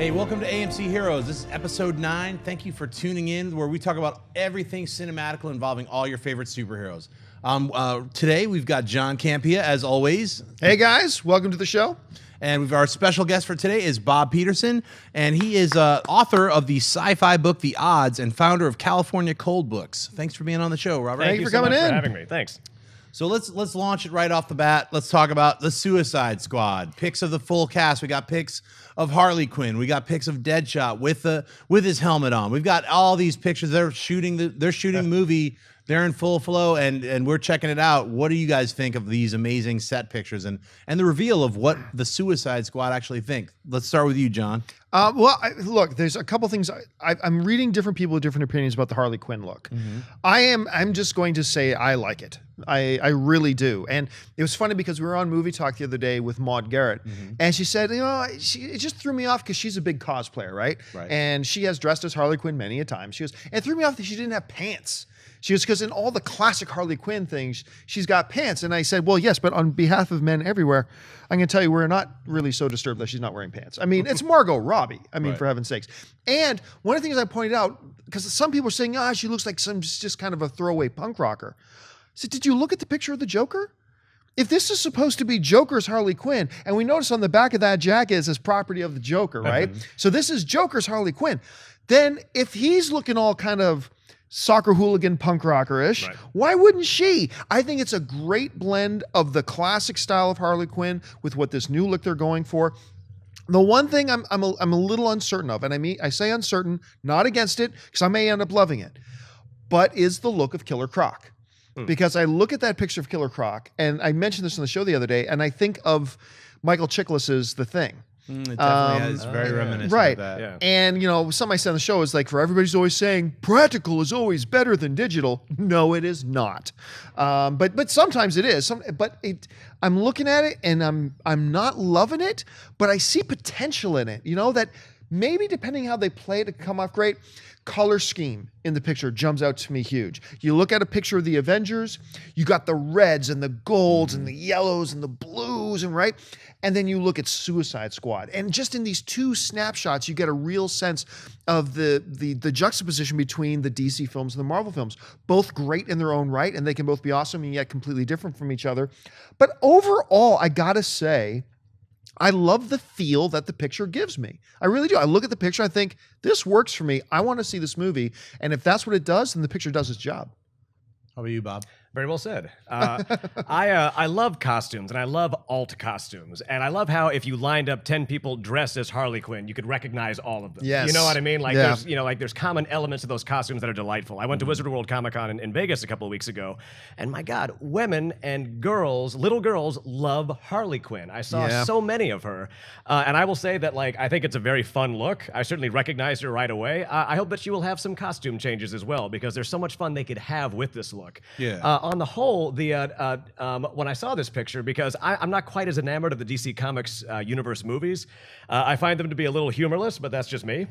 Hey, welcome to AMC Heroes. This is episode 9. Thank you for tuning in, where we talk about everything cinematical involving all your favorite superheroes. Today, we've got John Campea, as always. Hey, guys. Welcome to the show. And our special guest for today is Bob Peterson, and he is author of the sci-fi book The Odds and founder of California Cold Books. Thanks for being on the show, Robert. Thank you for coming in. For having me. Thanks. So let's launch it right off the bat. Let's talk about the Suicide Squad. Pics of the full cast. We got pics of Harley Quinn. We got pics of Deadshot with his helmet on. We've got all these pictures. They're shooting the movie. They're in full flow, and we're checking it out. What do you guys think of these amazing set pictures and the reveal of what the Suicide Squad actually think? Let's start with you, John. Look, there's a couple things. I'm reading different people with different opinions about the Harley Quinn look. Mm-hmm. I'm just going to say I like it. I really do. And it was funny because we were on Movie Talk the other day with Maude Garrett, and she said, it just threw me off because she's a big cosplayer, right? And she has dressed as Harley Quinn many a time. She goes, it threw me off that she didn't have pants. She goes, because in all the classic Harley Quinn things, she's got pants. And I said, well, yes, but on behalf of men everywhere, I'm going to tell you, we're not really so disturbed that she's not wearing pants. I mean, it's Margot Robbie. I mean, for heaven's sakes. And one of the things I pointed out, because some people are saying, she looks like some just kind of a throwaway punk rocker. I said, did you look at the picture of the Joker? If this is supposed to be Joker's Harley Quinn, and we notice on the back of that jacket it says property of the Joker, right? So this is Joker's Harley Quinn. Then if he's looking all kind of soccer hooligan punk rocker-ish, why wouldn't she? I think it's a great blend of the classic style of Harley Quinn with what this new look they're going for. The one thing I'm a little uncertain of, and I say uncertain, not against it, because I may end up loving it, but is the look of Killer Croc. Because I look at that picture of Killer Croc, and I mentioned this on the show the other day, and I think of Michael Chiklis's The Thing. It definitely is very reminiscent of that. Yeah. And, something I said on the show is like, for everybody's always saying, practical is always better than digital. No, it is not. But sometimes it is. I'm looking at it, and I'm not loving it, but I see potential in it. That maybe depending how they play it, it come off great. Color scheme in the picture jumps out to me huge. You look at a picture of the Avengers, you got the reds and the golds and the yellows and the blues, and then you look at Suicide Squad. And just in these two snapshots, you get a real sense of the juxtaposition between the DC films and the Marvel films. Both great in their own right, and they can both be awesome and yet completely different from each other. But overall, I gotta say, I love the feel that the picture gives me. I really do. I look at the picture, I think, this works for me. I want to see this movie. And if that's what it does, then the picture does its job. How about you, Bob? Very well said. I love costumes, and I love alt costumes, and I love how if you lined up 10 people dressed as Harley Quinn, you could recognize all of them. Yes. You know what I mean? Like there's common elements of those costumes that are delightful. I went to Wizard World Comic Con in Vegas a couple of weeks ago, and my God, women and girls, little girls, love Harley Quinn. I saw so many of her, and I will say that I think it's a very fun look. I certainly recognized her right away. I hope that she will have some costume changes as well, because there's so much fun they could have with this look. Yeah. On the whole, when I saw this picture, because I'm not quite as enamored of the DC Comics universe movies, I find them to be a little humorless, but that's just me.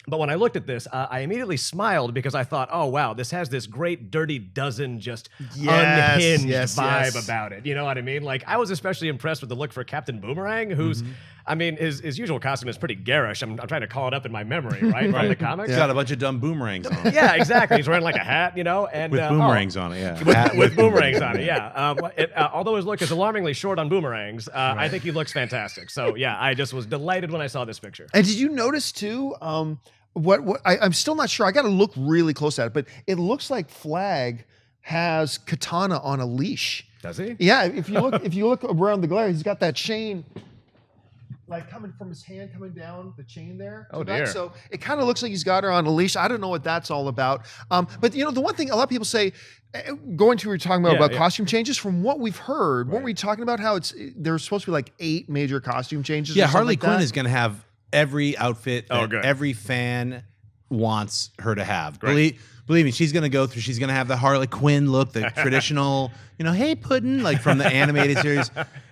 But when I looked at this, I immediately smiled because I thought, oh, wow, this has this great Dirty Dozen, just unhinged vibe about it. You know what I mean? I was especially impressed with the look for Captain Boomerang, who's, his usual costume is pretty garish. I'm trying to call it up in my mememory, right, from the comics. He's got a bunch of dumb boomerangs on. Yeah, exactly. He's wearing a hat, and with boomerangs on it, yeah. With boomerangs on it, yeah. Although his look is alarmingly short on boomerangs, I think he looks fantastic. So, yeah, I just was delighted when I saw this picture. And did you notice, too, I'm still not sure. I got to look really close at it, but it looks like Flag has Katana on a leash. Does he? Yeah. If you look around the glare, he's got that chain coming from his hand, coming down the chain there. Oh dear. So it kind of looks like he's got her on a leash. I don't know what that's all about. But the one thing a lot of people say, going to what we were talking about costume changes, from what we've heard, weren't we talking about how there's supposed to be 8 major costume changes? Yeah, Harley Quinn is going to have every outfit that every fan wants her to have. Believe me, she's going to have the Harley Quinn look, the traditional, hey, Puddin', from the animated series.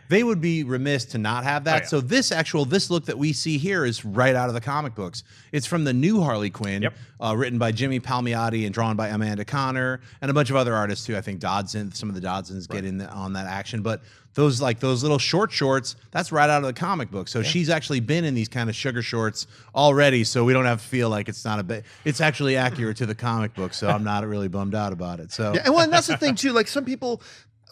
They would be remiss to not have that. yeah. So this look that we see here is right out of the comic books. It's from the new Harley Quinn, written by Jimmy Palmiotti and drawn by Amanda Connor and a bunch of other artists too. I think some of the Dodsons get in on that action, but those little shorts, that's right out of the comic book. So she's actually been in these kind of sugar shorts already, so we don't have to feel like it's not it's actually accurate to the comic book, so I'm not really bummed out about it. So and that's the thing too. Like some people,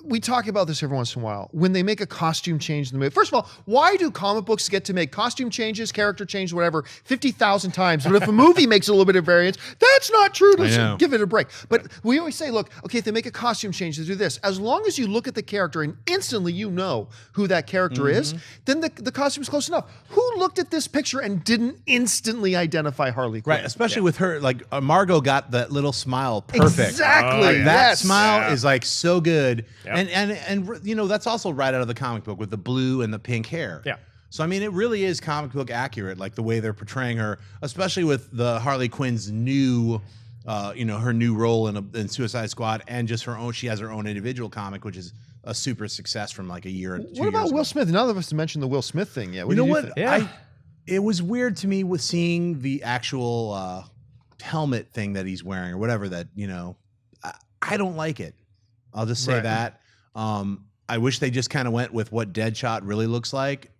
we talk about this every once in a while when they make a costume change in the movie. First of all, why do comic books get to make costume changes, character change, whatever, 50,000 times? But if a movie makes a little bit of variance, that's not true. Let's give it a break. But we always say, look, okay, if they make a costume change, they do this. As long as you look at the character and instantly you know who that character is, then the costume is close enough. Who looked at this picture and didn't instantly identify Harley Quinn? right, especially with her, like Margot got that little smile perfect. Exactly. That smile is like so good. Yep. And you know, that's also right out of the comic book with the blue and the pink hair. Yeah. So I mean, it really is comic book accurate, like the way they're portraying her, especially with the Harley Quinn's new, her new role in Suicide Squad, and just her own. She has her own individual comic, which is a super success from like a year and 2 years ago. What about Will Smith? None of us mentioned the Will Smith thing yet. You know what? Think? Yeah. It was weird to me with seeing the actual helmet thing that he's wearing or whatever that, I don't like it. I'll just say that. I wish they just kind of went with what Deadshot really looks like.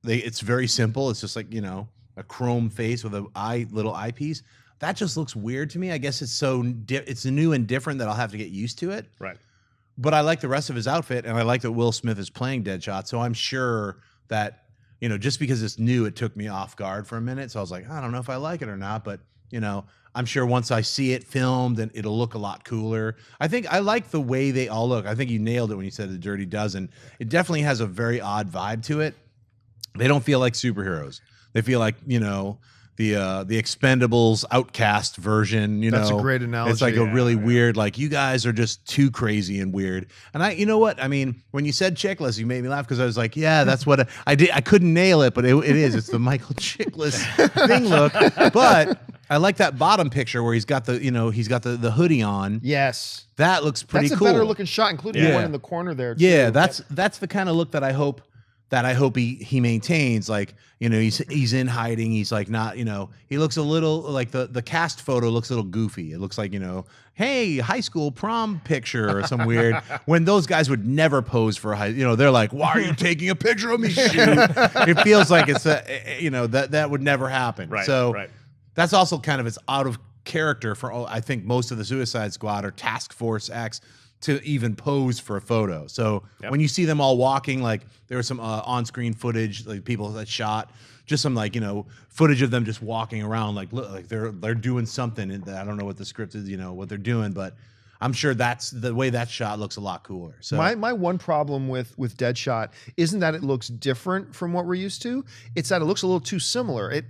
It's very simple. It's just like, a chrome face with a little eyepiece. That just looks weird to me. I guess it's it's new and different that I'll have to get used to it. Right. But I like the rest of his outfit, and I like that Will Smith is playing Deadshot. So I'm sure that, just because it's new, it took me off guard for a minute. So I was like, I don't know if I like it or not, but I'm sure once I see it filmed, and it'll look a lot cooler. I think I like the way they all look. I think you nailed it when you said the Dirty Dozen. It definitely has a very odd vibe to it. They don't feel like superheroes. They feel like, the Expendables Outcast version, That's a great analogy. It's like a really weird, like, you guys are just too crazy and weird. And you know what? I mean, when you said Chiklis, you made me laugh because I was like, yeah, that's what I did. I couldn't nail it, but it is. It's the Michael Chiklis thing look. But I like that bottom picture where he's got the the hoodie on. Yes. That looks pretty cool. That's a better looking shot, including the one in the corner there, too. Yeah, that's the kind of look that I hope he maintains. Like, he's in hiding. He's like not, he looks a little like the cast photo looks a little goofy. It looks like, hey, high school prom picture or some weird, when those guys would never pose for a they're like, why are you taking a picture of me? Shoot. It feels like it's that would never happen. Right. So right. That's also kind of, it's out of character for, I think, most of the Suicide Squad or Task Force X to even pose for a photo. So when you see them all walking, like there was some on-screen footage, like people that shot, just some like, footage of them just walking around, like look, like they're doing something. And I don't know what the script is, what they're doing, but I'm sure that's the way that shot looks a lot cooler. So my one problem with Deadshot isn't that it looks different from what we're used to. It's that it looks a little too similar. It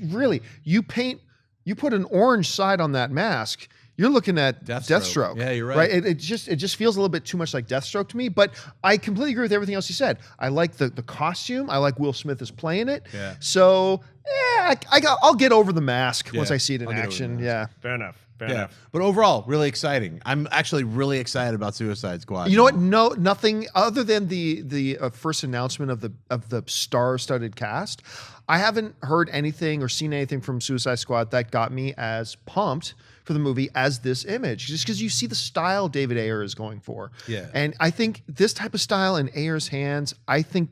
really, you put an orange side on that mask, you're looking at Deathstroke. Yeah, you're right. It just feels a little bit too much like Deathstroke to me. But I completely agree with everything else you said. I like the costume. I like Will Smith is playing it. Yeah. So I'll get over the mask once I see it in action. Yeah. Fair enough. Fair yeah. enough. But overall, really exciting. I'm actually really excited about Suicide Squad. You know what? No, nothing other than the first announcement of the star-studded cast. I haven't heard anything or seen anything from Suicide Squad that got me as pumped for the movie as this image, just because you see the style David Ayer is going for. Yeah. And I think this type of style in Ayer's hands, I think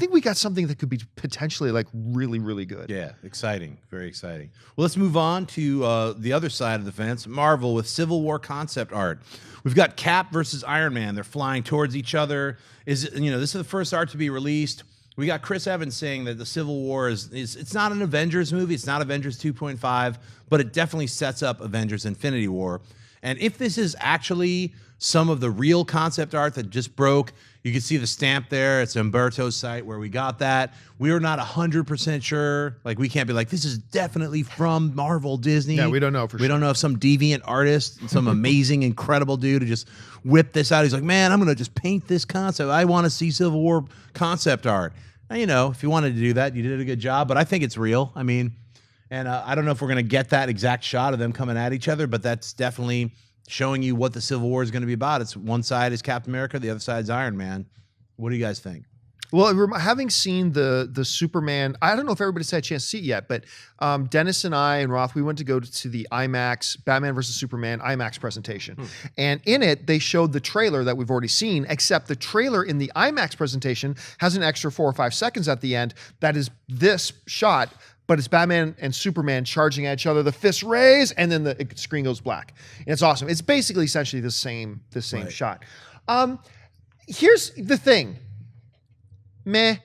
we got something that could be potentially like really, really good. Yeah, exciting. Very exciting. Well, let's move on to the other side of the fence, Marvel with Civil War concept art. We've got Cap versus Iron Man. They're flying towards each other. This is the first art to be released. We got Chris Evans saying that the Civil War is it's not an Avengers movie. It's not Avengers 2.5, but it definitely sets up Avengers Infinity War. And if this is actually some of the real concept art that just broke, you can see the stamp there. It's Umberto's site where we got that. We are not 100% sure. Like, we can't be like, this is definitely from Marvel, Disney. Yeah, we don't know for sure. We don't know if some deviant artist, some amazing, incredible dude who just whipped this out. He's like, man, I'm going to just paint this concept. I want to see Civil War concept art. Now, if you wanted to do that, you did a good job, but I think it's real. I mean, and I don't know if we're going to get that exact shot of them coming at each other, but that's definitely showing you what the Civil War is going to be about. It's one side is Captain America, the other side is Iron Man. What do you guys think? Well, having seen the Superman, I don't know if everybody's had a chance to see it yet, but Dennis and I and Roth, we went to go to the IMAX Batman versus Superman IMAX presentation. And in it, they showed the trailer that we've already seen, except the trailer in the IMAX presentation has an extra 4 or 5 seconds at the end that is this shot, but it's Batman and Superman charging at each other, the fists raise, and then the screen goes black. And it's awesome. It's basically essentially the same right. shot. Here's the thing. Meh.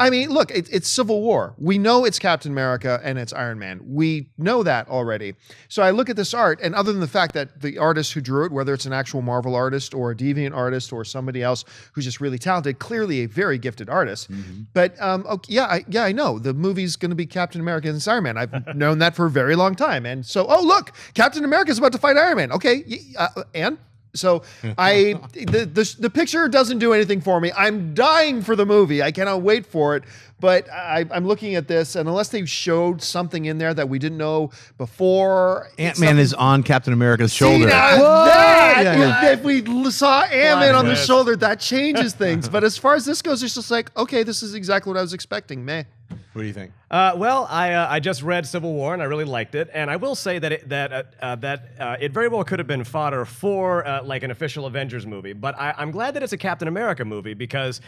I mean, look, it's Civil War. We know it's Captain America and it's Iron Man. We know that already. So I look at this art, and other than the fact that the artist who drew it, whether it's an actual Marvel artist or a Deviant artist or somebody else who's just really talented, clearly a very gifted artist. But okay, I know the movie's going to be Captain America and Iron Man. I've known that for a very long time. And so, oh look, Captain America's about to fight Iron Man. Okay, and. So the picture doesn't do anything for me. I'm dying for the movie. I cannot wait for it. But I'm looking at this, and unless they showed something in there that we didn't know before, Ant-Man is on Captain America's shoulder. If we saw Ant-Man on the shoulder, that changes things. But as far as this goes, it's just like, okay, this is exactly what I was expecting. Meh. What do you think? Well, I just read Civil War and I really liked it, and I will say that it very well could have been fodder for like an official Avengers movie. But I'm glad that it's a Captain America movie because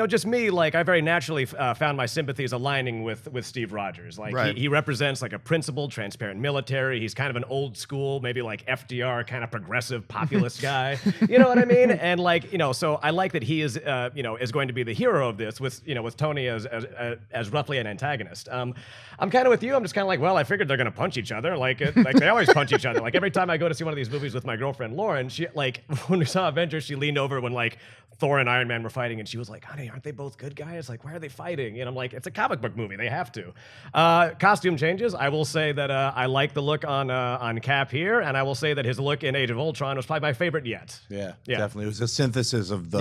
just me, like I very naturally found my sympathies aligning with Steve Rogers. Like right. he represents like a principled, transparent military. He's kind of an old school, maybe like FDR kind of progressive populist guy. You know what I mean? And like so I like that he is is going to be the hero of this with Tony as roughly an antagonist. I'm kind of with you. I'm just kind of like, well, I figured they're gonna punch each other, like they always punch each other. Like every time I go to see one of these movies with my girlfriend Lauren, she like when we saw Avengers, she leaned over when like Thor and Iron Man were fighting, and she was like, "Honey, aren't they both good guys? Like, why are they fighting?" And I'm like, "It's a comic book movie; they have to." Costume changes. I will say that I like the look on Cap here, and I will say that his look in Age of Ultron was probably my favorite yet. Yeah, definitely. It was a synthesis of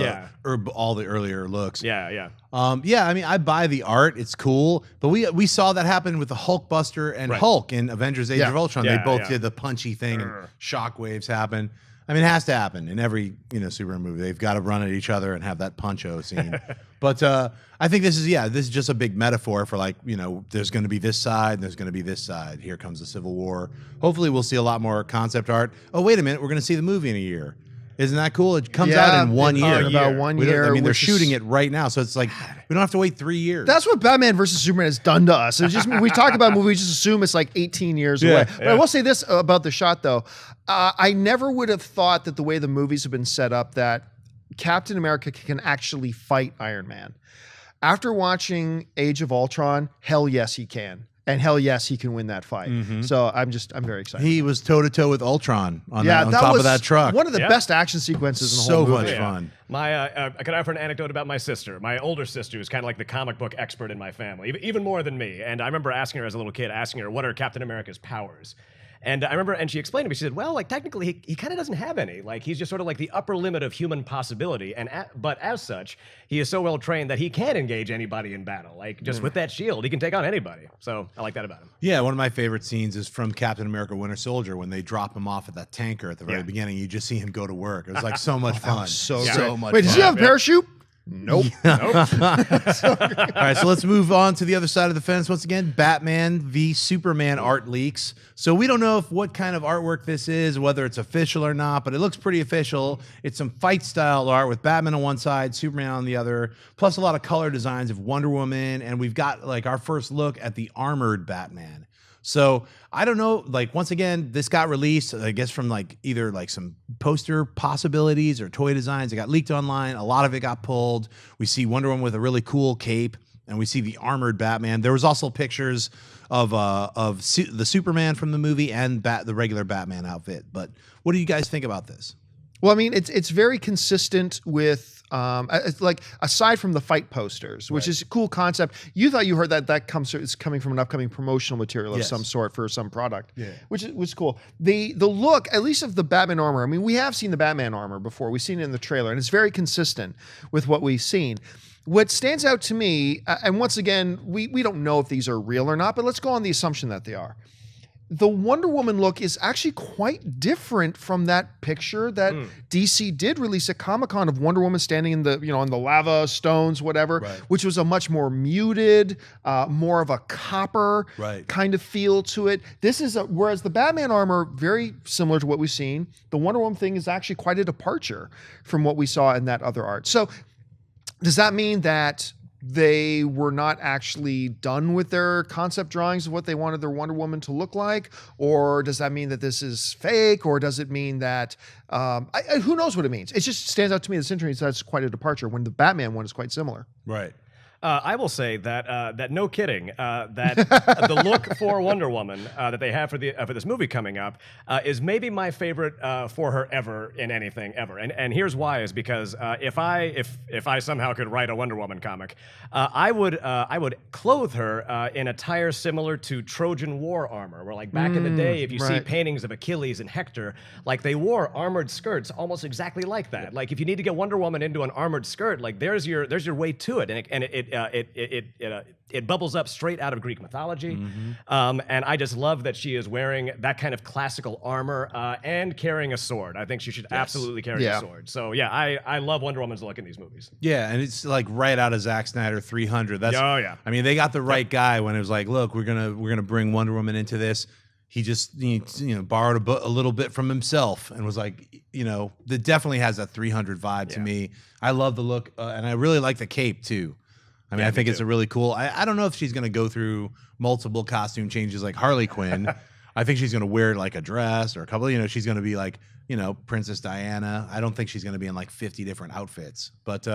all the earlier looks. Yeah. I mean, I buy the art; it's cool. But we saw that happen with the Hulkbuster and Hulk in Avengers: Age of Ultron. They both did the punchy thing, and shockwaves happen. I mean, it has to happen in every Superman movie. They've got to run at each other and have that puncho scene. But I think this is just a big metaphor for like there's going to be this side, and there's going to be this side. Here comes the Civil War. Hopefully, we'll see a lot more concept art. Oh, wait a minute, we're going to see the movie in a year. Isn't that cool? It comes out in 1 year. About 1 year. I mean, they're shooting it right now, so it's like we don't have to wait 3 years. That's what Batman versus Superman has done to us. It's just we talk about movies, we just assume it's like 18 years away. But I will say this about the shot, though. I never would have thought that the way the movies have been set up that Captain America can actually fight Iron Man. After watching Age of Ultron, hell yes, he can. And hell yes, he can win that fight. So I'm very excited. He was toe to toe with Ultron on top of that truck. One of the best action sequences in the whole movie. So much fun. Can I offer an anecdote about my sister? My older sister is kind of like the comic book expert in my family, even more than me. And I remember asking her as a little kid, what are Captain America's powers? And I remember, and she explained to me, she said, well, like technically he kind of doesn't have any. Like he's just sort of like the upper limit of human possibility. But as such, he is so well trained that he can engage anybody in battle. Like just with that shield, he can take on anybody. So I like that about him. Yeah, one of my favorite scenes is from Captain America Winter Soldier when they drop him off at that tanker at the very beginning. You just see him go to work. It was like so much fun. So much fun. fun. Wait, does he have a parachute? Nope. All right, so let's move on to the other side of the fence. Once again, Batman v Superman art leaks. So we don't know what kind of artwork this is, whether it's official or not, but it looks pretty official. It's some fight style art with Batman on one side, Superman on the other, plus a lot of color designs of Wonder Woman, and we've got like our first look at the armored Batman. So I don't know, like once again, this got released, I guess from like either like some poster possibilities or toy designs. It got leaked online. A lot of it got pulled. We see Wonder Woman with a really cool cape, and we see the armored Batman. There was also pictures of the Superman from the movie and the regular Batman outfit. But what do you guys think about this? Well, I mean, it's very consistent with like aside from the fight posters, which is a cool concept. You thought you heard that is coming from an upcoming promotional material of some sort for some product, which was cool. The look, at least of the Batman armor. I mean, we have seen the Batman armor before. We've seen it in the trailer, and it's very consistent with what we've seen. What stands out to me, and once again, we don't know if these are real or not, but let's go on the assumption that they are. the Wonder Woman look is actually quite different from that picture that DC did release at Comic-Con of Wonder Woman standing in the, on the lava stones, whatever, which was a much more muted, more of a copper kind of feel to it. This is whereas the Batman armor, very similar to what we've seen, the Wonder Woman thing is actually quite a departure from what we saw in that other art. So does that mean that they were not actually done with their concept drawings of what they wanted their Wonder Woman to look like? Or does that mean that this is fake? Or does it mean that, who knows what it means? It just stands out to me this interview that's quite a departure when the Batman one is quite similar. Right. I will say that no kidding, that the look for Wonder Woman that they have for this movie coming up is maybe my favorite for her ever in anything ever. And here's why: is because if I somehow could write a Wonder Woman comic, I would clothe her in attire similar to Trojan War armor, where like back in the day, if you see paintings of Achilles and Hector, like they wore armored skirts almost exactly like that. Like if you need to get Wonder Woman into an armored skirt, like there's your way to it, and it bubbles up straight out of Greek mythology, and I just love that she is wearing that kind of classical armor and carrying a sword. I think she should absolutely carry a sword. So yeah, I love Wonder Woman's look in these movies. Yeah, and it's like right out of Zack Snyder 300. That's I mean, they got the right guy when it was like, look, we're gonna bring Wonder Woman into this. He just borrowed a little bit from himself and was like, that definitely has a 300 vibe to me. I love the look, and I really like the cape too. I mean, I think it's a really cool. I don't know if she's going to go through multiple costume changes like Harley Quinn. I think she's going to wear like a dress or a couple. She's going to be like, Princess Diana. I don't think she's going to be in like 50 different outfits. But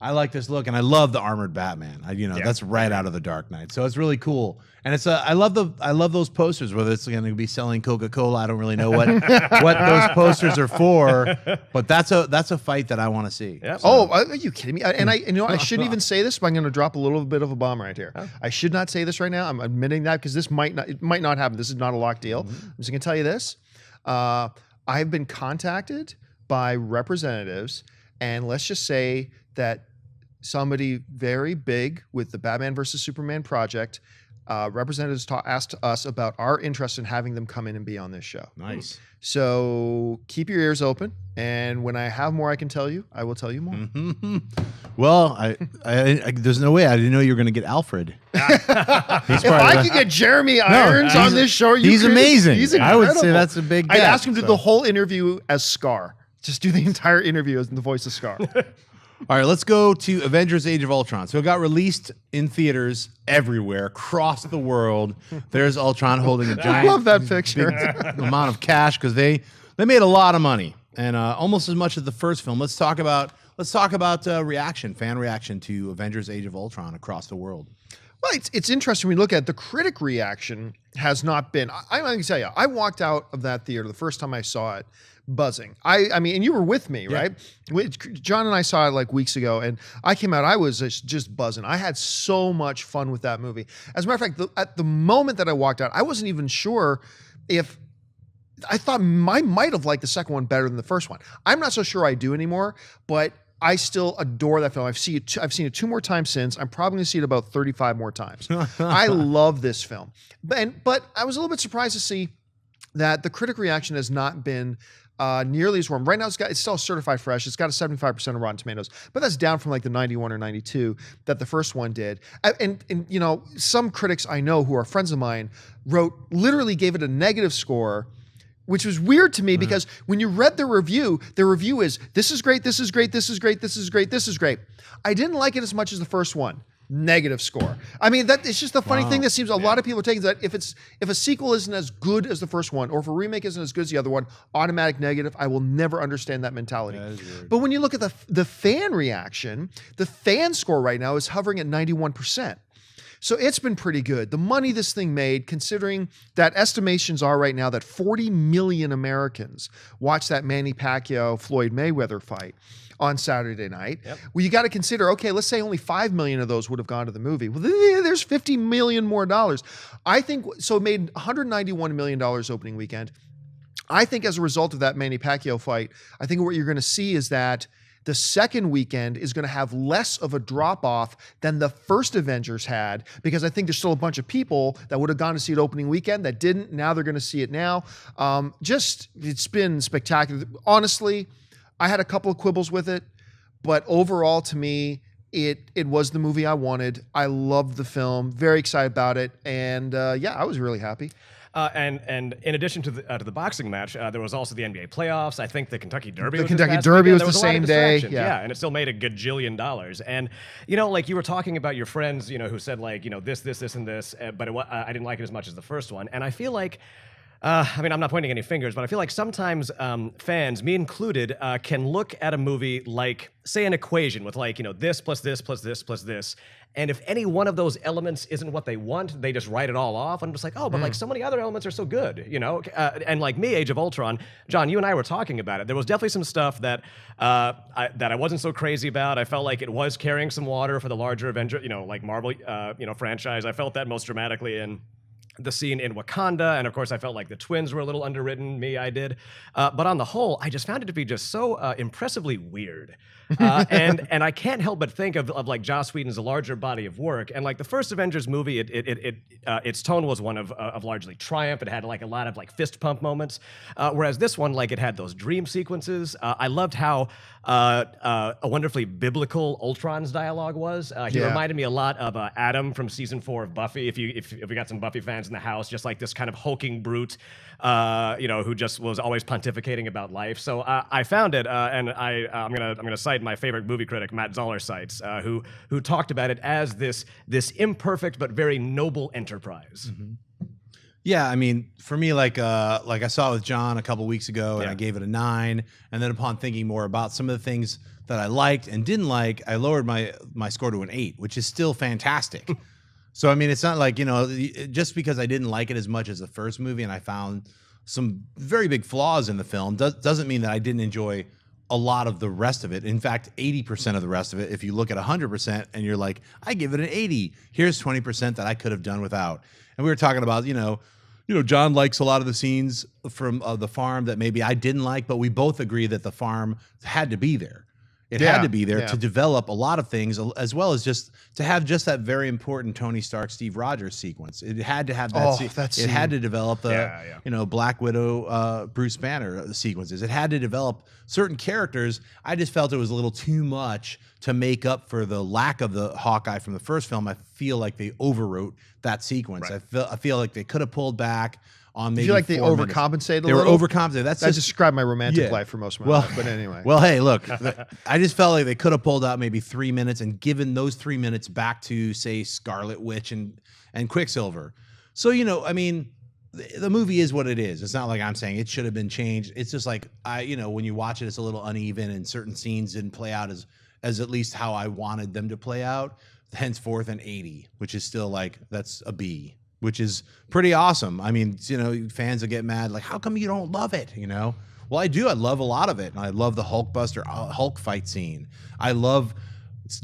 I like this look, and I love the armored Batman. That's right out of the Dark Knight. So it's really cool, and it's I love those posters. Whether it's going to be selling Coca-Cola, I don't really know what those posters are for, but that's a fight that I want to see. Yep. So. Oh, are you kidding me? I shouldn't even say this, but I'm going to drop a little bit of a bomb right here. I should not say this right now. I'm admitting that because it might not happen. This is not a locked deal. I'm just going to tell you this. I've been contacted by representatives, and let's just say that somebody very big with the Batman versus Superman project, representatives asked us about our interest in having them come in and be on this show. Nice. So keep your ears open, and when I have more I can tell you, I will tell you more. Mm-hmm. Well, I there's no way I didn't know you were going to get Alfred. If I could get Jeremy Irons on this show, he's amazing. He's incredible. I would say that's a big. I'd ask him to do the whole interview as Scar. Just do the entire interview as the voice of Scar. All right, let's go to Avengers Age of Ultron. So it got released in theaters everywhere, across the world. There's Ultron holding a giant I love that picture. big amount of cash because they made a lot of money, and almost as much as the first film. Let's talk about fan reaction to Avengers Age of Ultron across the world. Well, it's interesting when we look at the critic reaction has not been. I'm going to tell you, I walked out of that theater the first time I saw it buzzing. I mean, and you were with me, right? John and I saw it like weeks ago, and I came out, I was just buzzing. I had so much fun with that movie. As a matter of fact, at the moment that I walked out, I wasn't even sure if I thought I might have liked the second one better than the first one. I'm not so sure I do anymore, but I still adore that film. I've seen it 2 more times since. I'm probably going to see it about 35 more times. I love this film. But I was a little bit surprised to see that the critic reaction has not been nearly as warm. Right now, it's still certified fresh. It's got a 75% of Rotten Tomatoes, but that's down from like the 91 or 92 that the first one did. And some critics I know who are friends of mine literally gave it a negative score, which was weird to me because when you read the review is, this is great, this is great, this is great, this is great, this is great. I didn't like it as much as the first one. Negative score. I mean, it's just the funny thing that seems a lot of people are taking that if a sequel isn't as good as the first one, or if a remake isn't as good as the other one, automatic negative. I will never understand that mentality. But when you look at the fan reaction, the fan score right now is hovering at 91%. So it's been pretty good. The money this thing made, considering that estimations are right now that 40 million Americans watched that Manny Pacquiao-Floyd Mayweather fight on Saturday night. Yep. Well, you got to consider, okay, let's say only 5 million of those would have gone to the movie. Well, there's $50 million more dollars. I think, so it made $191 million opening weekend. I think as a result of that Manny Pacquiao fight, I think what you're going to see is that the second weekend is going to have less of a drop off than the first Avengers had, because I think there's still a bunch of people that would have gone to see it opening weekend that didn't. Now they're going to see it now. It's been spectacular. Honestly, I had a couple of quibbles with it, but overall to me, it was the movie I wanted. I loved the film, very excited about it, and yeah, I was really happy. And in addition to the boxing match, there was also the NBA playoffs. I think the Kentucky Derby. The was Kentucky this past Derby weekend. was There the a lot of same day, distractions. yeah. And it still made a gajillion dollars. And you know, like you were talking about your friends, you know, who said like, you know, this, and this, but I didn't like it as much as the first one. And I feel like. I mean, I'm not pointing any fingers, but I feel like sometimes fans, me included, can look at a movie like, say, an equation with like, you know, this plus this plus this plus this. And if any one of those elements isn't what they want, they just write it all off. I'm just like, oh, but like so many other elements are so good, you know? And like me, Age of Ultron, John, you and I were talking about it. There was definitely some stuff that I wasn't so crazy about. I felt like it was carrying some water for the larger Avenger, you know, like Marvel, you know, franchise. I felt that most dramatically in the scene in Wakanda, and of course I felt like the twins were a little underwritten. I did. But on the whole, I just found it to be just so impressively weird. And I can't help but think of like Joss Whedon's larger body of work. And like the first Avengers movie, its tone was one of largely triumph. It had like a lot of like fist pump moments. Whereas this one, like it had those dream sequences. I loved how a wonderfully biblical Ultron's dialogue was. He reminded me a lot of Adam from season 4 of Buffy. If we got some Buffy fans in the house, just like this kind of hulking brute, you know, who just was always pontificating about life. So I found it, and I'm gonna cite my favorite movie critic, Matt Zoller cites, who talked about it as this imperfect but very noble enterprise. Mm-hmm. Yeah, I mean, for me, like I saw it with John a couple weeks ago, and I gave it a 9. And then upon thinking more about some of the things that I liked and didn't like, I lowered my score to an 8, which is still fantastic. So, I mean, it's not like, you know, just because I didn't like it as much as the first movie and I found some very big flaws in the film doesn't mean that I didn't enjoy a lot of the rest of it. In fact, 80% of the rest of it, if you look at 100% and you're like, I give it an 80, here's 20% that I could have done without. And we were talking about, you know, John likes a lot of the scenes from the farm that maybe I didn't like, but we both agree that the farm had to be there. It had to be there to develop a lot of things, as well as just to have just that very important Tony Stark, Steve Rogers sequence. It had to have that. It had to develop the you know, Black Widow, Bruce Banner sequences. It had to develop certain characters. I just felt it was a little too much to make up for the lack of the Hawkeye from the first film. I feel like they overwrote that sequence. Right. I feel like they could have pulled back on maybe. You feel like they overcompensated a little? They were overcompensated. That described my romantic life for most of my life, but anyway. Well, hey, look, I just felt like they could have pulled out maybe 3 minutes and given those 3 minutes back to, say, Scarlet Witch and Quicksilver. So, you know, I mean, the movie is what it is. It's not like I'm saying it should have been changed. It's just like, you know, when you watch it, it's a little uneven and certain scenes didn't play out as at least how I wanted them to play out. Henceforth an 80, which is still like, that's a B, which is pretty awesome. I mean, you know, fans will get mad, like, how come you don't love it, you know? Well, I do. I love a lot of it. And I love the Hulk fight scene. I love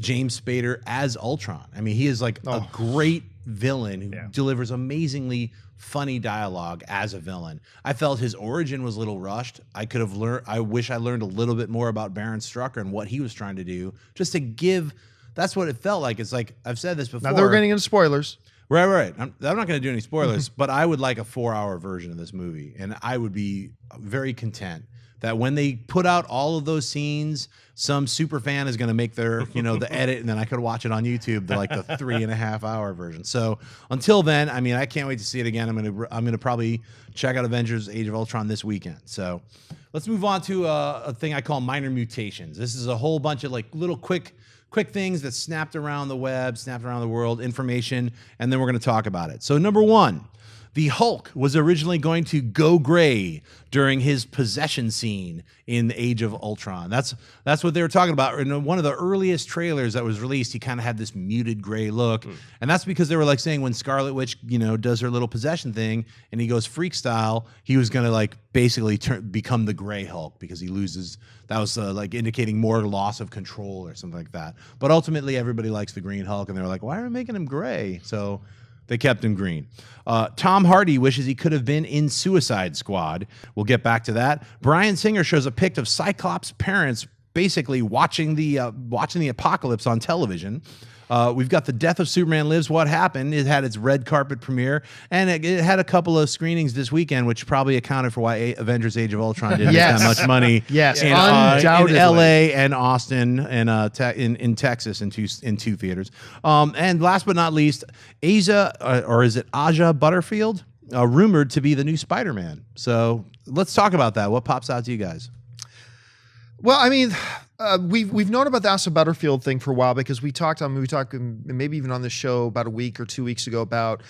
James Spader as Ultron. I mean, he is like a great villain who delivers amazingly funny dialogue as a villain. I felt his origin was a little rushed. I wish I learned a little bit more about Baron Strucker and what he was trying to do, just to give, that's what it felt like. It's like, I've said this before. Now that we're getting into spoilers. Right. I'm not going to do any spoilers, but I would like a 4-hour version of this movie, and I would be very content that when they put out all of those scenes, some super fan is going to make their, you know, the edit, and then I could watch it on YouTube, like the 3.5-hour version. So until then, I mean, I can't wait to see it again. I'm gonna probably check out Avengers Age of Ultron this weekend. So let's move on to a thing I call minor mutations. This is a whole bunch of like little quick things that snapped around the web, snapped around the world, information, and then we're going to talk about it. So number 1, the Hulk was originally going to go gray during his possession scene in Age of Ultron. That's what they were talking about. In one of the earliest trailers that was released, he kind of had this muted gray look. And that's because they were like saying when Scarlet Witch, you know, does her little possession thing and he goes freak style, he was going to like basically become the gray Hulk because he loses. That was like indicating more loss of control or something like that. But ultimately, everybody likes the Green Hulk, and they were like, why are we making him gray? So they kept him green. Tom Hardy wishes he could have been in Suicide Squad. We'll get back to that. Bryan Singer shows a pic of Cyclops' parents basically watching the apocalypse on television. We've got The Death of Superman Lives, What Happened. It had its red carpet premiere, and it had a couple of screenings this weekend, which probably accounted for why Avengers Age of Ultron didn't make that much money. Yes, in undoubtedly. LA and Austin and in Texas in two theaters. And last but not least, Aja Butterfield, rumored to be the new Spider-Man. So let's talk about that. What pops out to you guys? Well, I mean, we've known about the Asa Butterfield thing for a while because we talked maybe even on the show about a week or 2 weeks ago about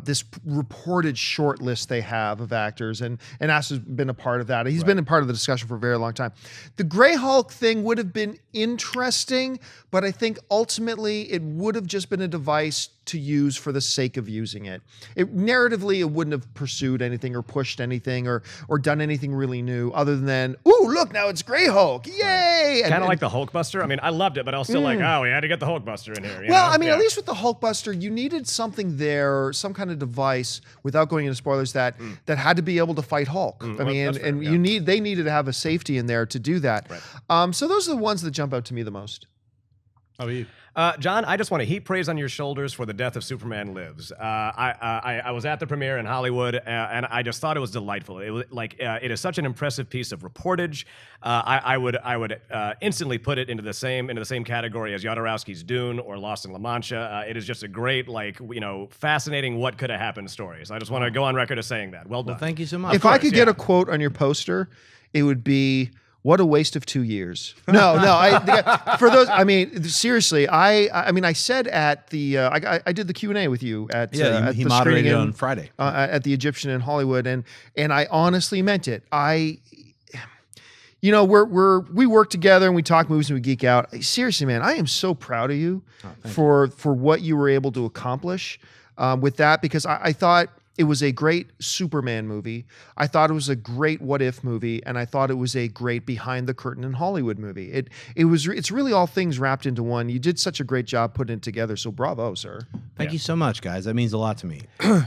this reported short list they have of actors, and Asa's been a part of that. He's been a part of the discussion for a very long time. The Grey Hulk thing would have been interesting, but I think ultimately it would have just been a device to use for the sake of using it. Narratively, it wouldn't have pursued anything or pushed anything or done anything really new other than, ooh, look, now it's Grey Hulk, yay! Kind of like the Hulkbuster. I mean, I loved it, but I was still like, oh, we had to get the Hulkbuster in here. You Well, know? I mean, at least with the Hulkbuster, you needed something there, some kind of device, without going into spoilers, that had to be able to fight Hulk. I mean, that's fair, and they needed to have a safety in there to do that. Right. So those are the ones that jump out to me the most. How about you? John, I just want to heap praise on your shoulders for The Death of Superman Lives. I was at the premiere in Hollywood, and I just thought it was delightful. It was like it is such an impressive piece of reportage. I would instantly put it into the same category as Jodorowsky's Dune or Lost in La Mancha. It is just a great, fascinating what could have happened story. So I just want to go on record as saying that. Well done. Well, thank you so much. If I could get a quote on your poster, it would be, "What a waste of 2 years." No. For those, I mean, seriously, I said at the, I did the Q&A with you at at he the moderated screening on Friday at the Egyptian in Hollywood, and I honestly meant it. We work together and we talk movies and we geek out. Seriously, man, I am so proud of you for what you were able to accomplish with that, because I thought it was a great Superman movie. I thought it was a great What If movie, and I thought it was a great behind the curtain in Hollywood movie. It's really all things wrapped into one. You did such a great job putting it together. So bravo, sir. Thank you so much, guys. That means a lot to me.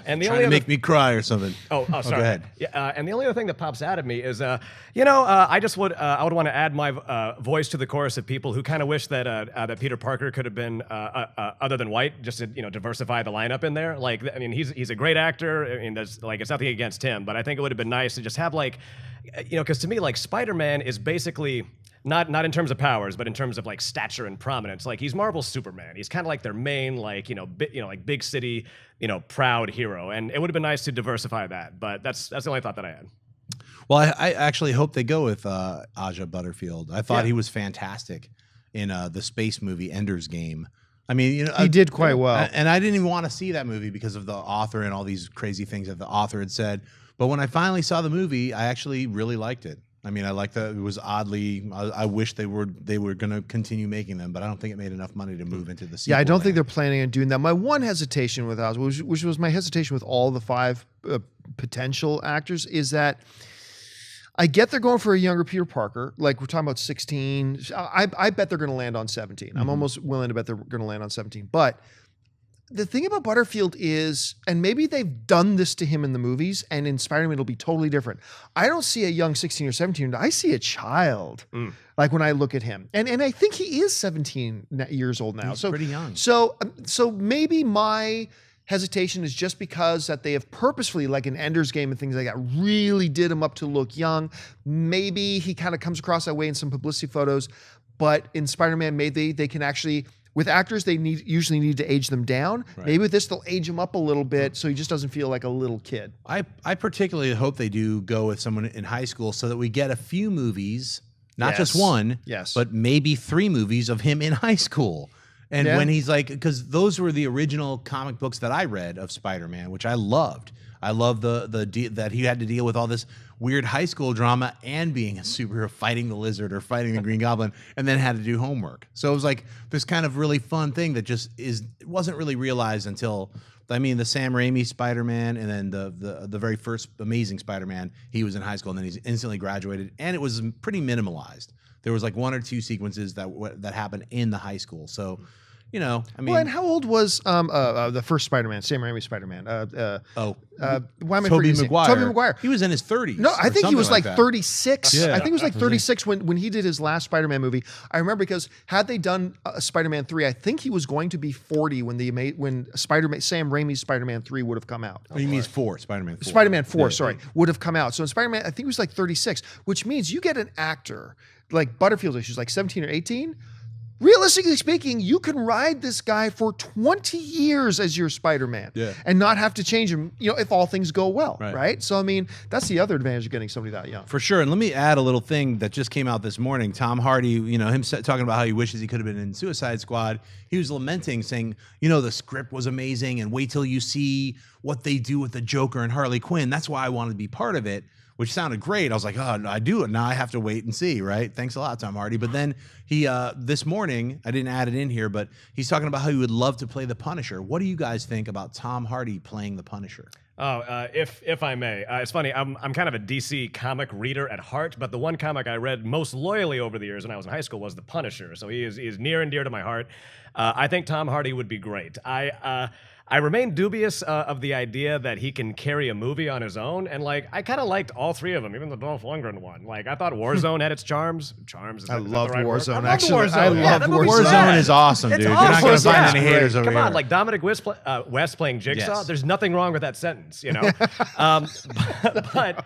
And the Trying to make me cry or something. Oh, sorry. Go ahead. Yeah, and the only other thing that pops out at me is, I would want to add my voice to the chorus of people who kind of wish that Peter Parker could have been other than white, just to diversify the lineup in there. Like, I mean, he's a great actor. I mean, there's it's nothing against him, but I think it would have been nice to just have because to me, Spider-Man is basically not in terms of powers, but in terms of stature and prominence. Like, he's Marvel's Superman. He's kind of like their main big city proud hero, and it would have been nice to diversify that. But that's the only thought that I had. Well, I actually hope they go with Aja Butterfield. I thought he was fantastic in the space movie Ender's Game. I mean, he did quite well. And I didn't even want to see that movie because of the author and all these crazy things that the author had said. But when I finally saw the movie, I actually really liked it. I mean, I liked that it was oddly. I wish they were going to continue making them, but I don't think it made enough money to move into the sequel. Yeah, I don't think they're planning on doing that. My one hesitation with us, which was my hesitation with all the 5 potential actors, is that I get they're going for a younger Peter Parker. Like, we're talking about 16. I bet they're going to land on 17. Mm-hmm. I'm almost willing to bet they're going to land on 17. But the thing about Butterfield is, and maybe they've done this to him in the movies, and in Spider-Man it'll be totally different. I don't see a young 16 or 17. I see a child. Like, when I look at him. And I think he is 17 years old now. He's pretty young. So maybe my hesitation is just because that they have purposefully, like in Ender's Game and things like that, really did him up to look young. Maybe he kind of comes across that way in some publicity photos, but in Spider-Man, maybe they can actually, with actors, they usually need to age them down. Right. Maybe with this, they'll age him up a little bit so he just doesn't feel like a little kid. I particularly hope they do go with someone in high school so that we get a few movies, not just one, but maybe 3 movies of him in high school. And when he's because those were the original comic books that I read of Spider-Man, which I loved. I loved that he had to deal with all this weird high school drama and being a superhero, fighting the Lizard or fighting the Green Goblin, and then had to do homework. So it was like this kind of really fun thing that just wasn't really realized until, the Sam Raimi Spider-Man, and then the very first Amazing Spider-Man, he was in high school, and then he's instantly graduated, and it was pretty minimalized. There was 1 or 2 sequences that happened in the high school. So, you know, I mean, Well, and how old was the first Spider-Man, Sam Raimi Spider-Man? Why am I Tobey forgetting? Maguire. Tobey Maguire. He was in his 30s. No, I or think he was something like that. 36. Yeah. I think he was like 36 when he did his last Spider-Man movie. I remember because had they done Spider-Man 3, I think he was going to be 40 when Sam Raimi's Spider-Man 3 would have come out. Oh, you mean 4, Spider-Man 4. Spider-Man 4, sorry, would have come out. So in Spider-Man, I think he was like 36, which means you get an actor like Butterfield, who's like 17 or 18. Realistically speaking, you can ride this guy for 20 years as your Spider-Man and not have to change him, you know, if all things go well, right? So, I mean, that's the other advantage of getting somebody that young. For sure. And let me add a little thing that just came out this morning. Tom Hardy, you know, him talking about how he wishes he could have been in Suicide Squad. He was lamenting, saying, you know, the script was amazing and wait till you see what they do with the Joker and Harley Quinn. That's why I wanted to be part of it. Which sounded great. I was like, oh, I do it. Now I have to wait and see, right? Thanks a lot, Tom Hardy. But then he, this morning, I didn't add it in here, but he's talking about how he would love to play the Punisher. What do you guys think about Tom Hardy playing the Punisher? Oh, if I may, it's funny. I'm kind of a DC comic reader at heart, but the one comic I read most loyally over the years when I was in high school was The Punisher. So he is near and dear to my heart. I think Tom Hardy would be great. I remain dubious of the idea that he can carry a movie on his own, and like I kind of liked all three of them, even the Dolph Lundgren one. Like I thought Warzone had its charms. I loved Warzone. I loved Warzone is awesome, dude. You're not going to find any haters over Come here. on, like Dominic West playing Jigsaw. Yes. There's nothing wrong with that sentence, you know. But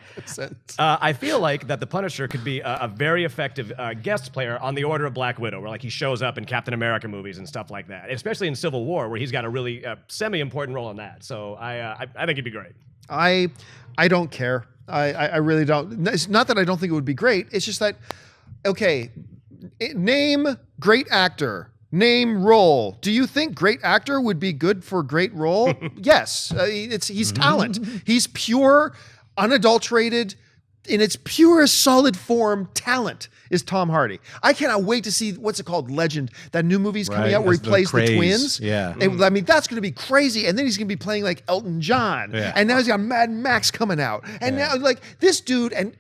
I feel like that the Punisher could be a very effective guest player on the order of Black Widow, where like he shows up in Captain America movies and stuff like that, especially in Civil War, where he's got a really semi-important role in that. So I think he'd be great. I don't care. I really don't. It's not that I don't think it would be great. It's just that, okay, name great actor. Name role. Do you think great actor would be good for great role? Yes. He's talent. He's pure, unadulterated, in its purest solid form, talent is Tom Hardy. I cannot wait to see, what's it called, Legend, that new movie's coming out where he plays the twins. Yeah. And, I mean, that's going to be crazy. And then he's going to be playing like Elton John. Yeah. And now he's got Mad Max coming out. And now, like, this dude, and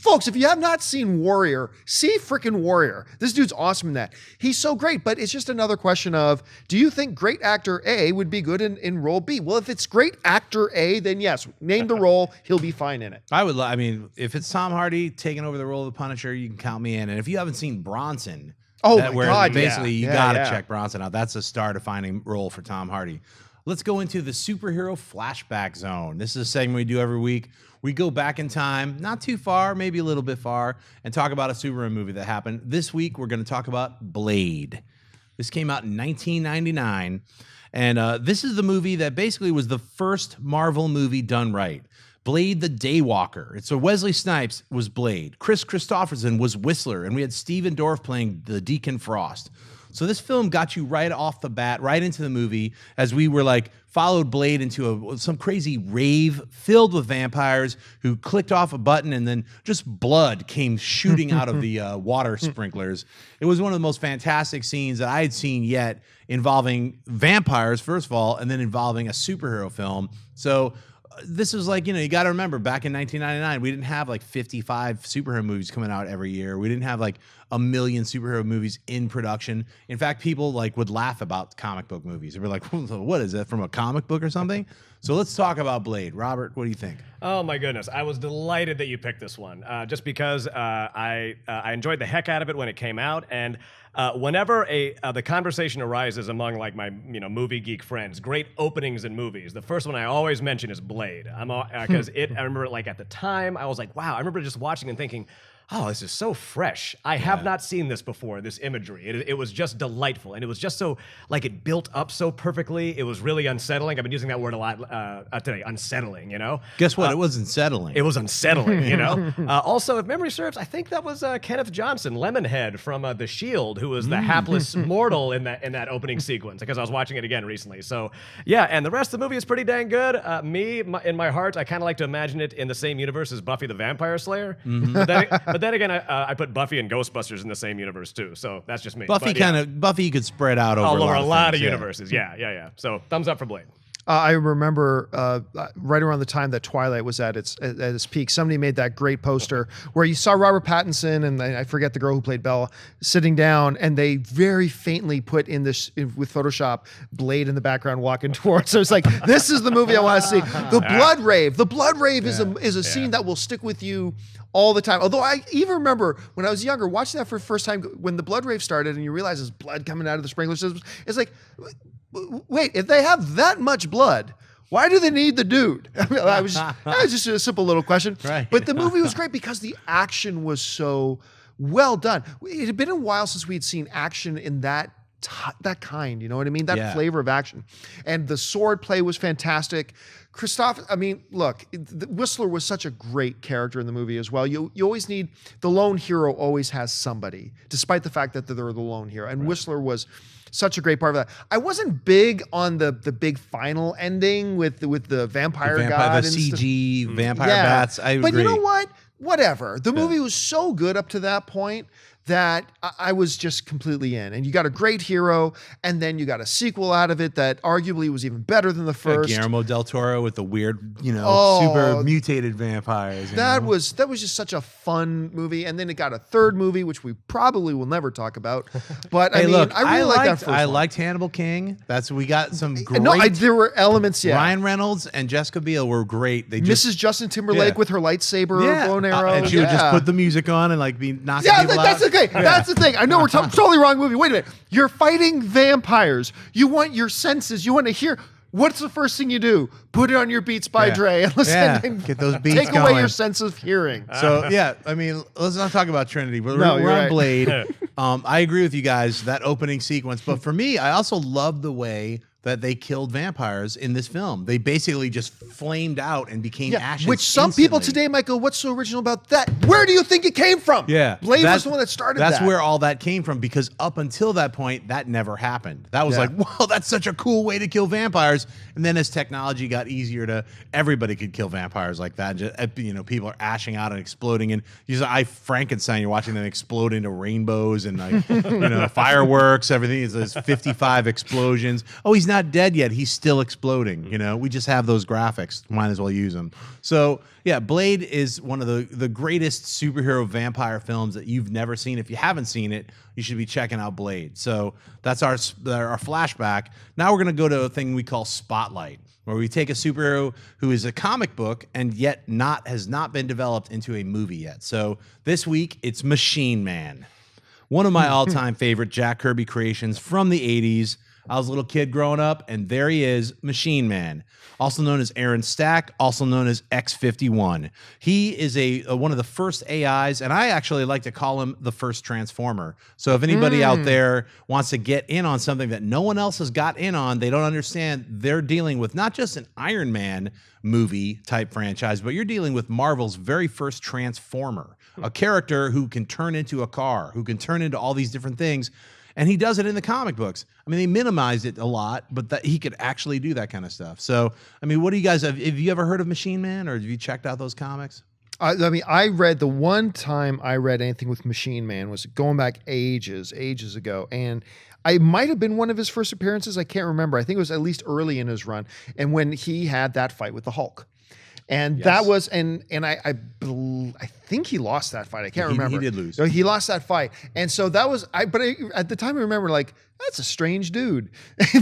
folks, if you have not seen Warrior, see frickin' Warrior. This dude's awesome in that. He's so great, but it's just another question of, do you think great actor A would be good in role B? Well, if it's great actor A, then yes, name the role, he'll be fine in it. I mean, if it's Tom Hardy taking over the role of the Punisher, you can count me in. And if you haven't seen Bronson, basically you got to check Bronson out. That's a star-defining role for Tom Hardy. Let's go into the superhero flashback zone. This is a segment we do every week. We go back in time, not too far, maybe a little bit far, and talk about a superhero movie that happened. This week, we're going to talk about Blade. This came out in 1999, and this is the movie that basically was the first Marvel movie done right. Blade the Daywalker. So Wesley Snipes was Blade. Chris Christopherson was Whistler, and we had Steven Dorff playing the Deacon Frost. So this film got you right off the bat, right into the movie, as we were like followed Blade into some crazy rave filled with vampires who clicked off a button and then just blood came shooting out of the water sprinklers. It was one of the most fantastic scenes that I had seen yet involving vampires, first of all, and then involving a superhero film. So this was like, you know, you got to remember back in 1999, we didn't have like 55 superhero movies coming out every year. We didn't have like a million superhero movies in production. In fact, people like would laugh about comic book movies. They'd be like, what is that, from a comic book or something? So let's talk about Blade. Robert, what do you think? Oh my goodness, I was delighted that you picked this one, just because I enjoyed the heck out of it when it came out, and whenever the conversation arises among like my movie geek friends, great openings in movies, the first one I always mention is Blade. Because I remember like at the time I was like, wow, I remember just watching and thinking, oh, this is so fresh. I have not seen this before, this imagery. It was just delightful. And it was just so, like, it built up so perfectly. It was really unsettling. I've been using that word a lot today, unsettling, you know? Guess what? It was unsettling. It was unsettling, you know? Also, if memory serves, I think that was Kenneth Johnson, Lemonhead from The Shield, who was the hapless mortal in that opening sequence, because I was watching it again recently. So, yeah, and the rest of the movie is pretty dang good. In my heart, I kind of like to imagine it in the same universe as Buffy the Vampire Slayer. But then again, I put Buffy and Ghostbusters in the same universe too, so that's just me. Buffy you could spread out over a lot of things, universes. Yeah. So thumbs up for Blade. I remember right around the time that Twilight was at its peak, somebody made that great poster where you saw Robert Pattinson and I forget the girl who played Bella sitting down, and they very faintly put in this with Photoshop Blade in the background walking towards. So it's like, this is the movie I want to see. The Blood Rave. The Blood Rave is a scene that will stick with you all the time. Although I even remember when I was younger watching that for the first time when the Blood Rave started and you realize there's blood coming out of the sprinkler systems. It's like, wait, if they have that much blood, why do they need the dude? I mean, that was just a simple little question. Right. But the movie was great because the action was so well done. It had been a while since we'd seen action in that kind, you know what I mean? That flavor of action. And the sword play was fantastic. Christoph, I mean, look, Whistler was such a great character in the movie as well. You always need, the lone hero always has somebody, despite the fact that they're the lone hero. And Whistler was such a great part of that. I wasn't big on the big final ending with the vampire god. The CG vampire bats. I agree. But you know what? Whatever. The movie was so good up to that point that I was just completely in. And you got a great hero, and then you got a sequel out of it that arguably was even better than the first. Guillermo del Toro with the weird, super mutated vampires. That was just such a fun movie. And then it got a third movie, which we probably will never talk about. But I really liked that first one. I liked Hannibal King. We got some great. No, there were elements. Yeah, Ryan Reynolds and Jessica Biel were great. Mrs. Justin Timberlake with her lightsaber bow and arrow, and she would just put the music on and like be knocking people out. Okay, that's the thing. I know we're totally wrong movie. Wait a minute. You're fighting vampires. You want your senses. You want to hear. What's the first thing you do? Put it on your Beats by Dre and listen. And get those beats take going. away your sense of hearing. So I mean, let's not talk about Trinity. We're on right. Blade. I agree with you guys, that opening sequence. But for me, I also love the way that they killed vampires in this film. They basically just flamed out and became ashes. Which some people today might go, what's so original about that? Where do you think it came from? Yeah. Blade was the one that started that. That's where all that came from, because up until that point, that never happened. That was like, whoa, that's such a cool way to kill vampires. And then as technology got easier everybody could kill vampires like that. Just, people are ashing out and exploding. And Frankenstein, you're watching them explode into rainbows and like, fireworks, everything. There's 55 explosions. Oh, he's not dead yet. He's still exploding. We just have those graphics. Might as well use them. So yeah, Blade is one of the greatest superhero vampire films that you've never seen. If you haven't seen it, you should be checking out Blade. So that's our flashback. Now we're going to go to a thing we call Spotlight, where we take a superhero who is a comic book and yet has not been developed into a movie yet. So this week it's Machine Man, one of my all-time favorite Jack Kirby creations from the 80s. I was a little kid growing up, and there he is, Machine Man, also known as Aaron Stack, also known as X-51. He is one of the first AIs, and I actually like to call him the first Transformer. So if anybody out there wants to get in on something that no one else has got in on, they don't understand, they're dealing with not just an Iron Man movie type franchise, but you're dealing with Marvel's very first Transformer, a character who can turn into a car, who can turn into all these different things. And he does it in the comic books. I mean, they minimized it a lot, but that he could actually do that kind of stuff. So, I mean, what do you guys have you ever heard of Machine Man, or have you checked out those comics? I mean, the one time I read anything with Machine Man was going back ages ago. And I might have been one of his first appearances. I can't remember. I think it was at least early in his run. And when he had that fight with the Hulk. And that was, and I think he lost that fight. I can't remember. He did lose. He lost that fight. And so that was, at the time I remember like, that's a strange dude,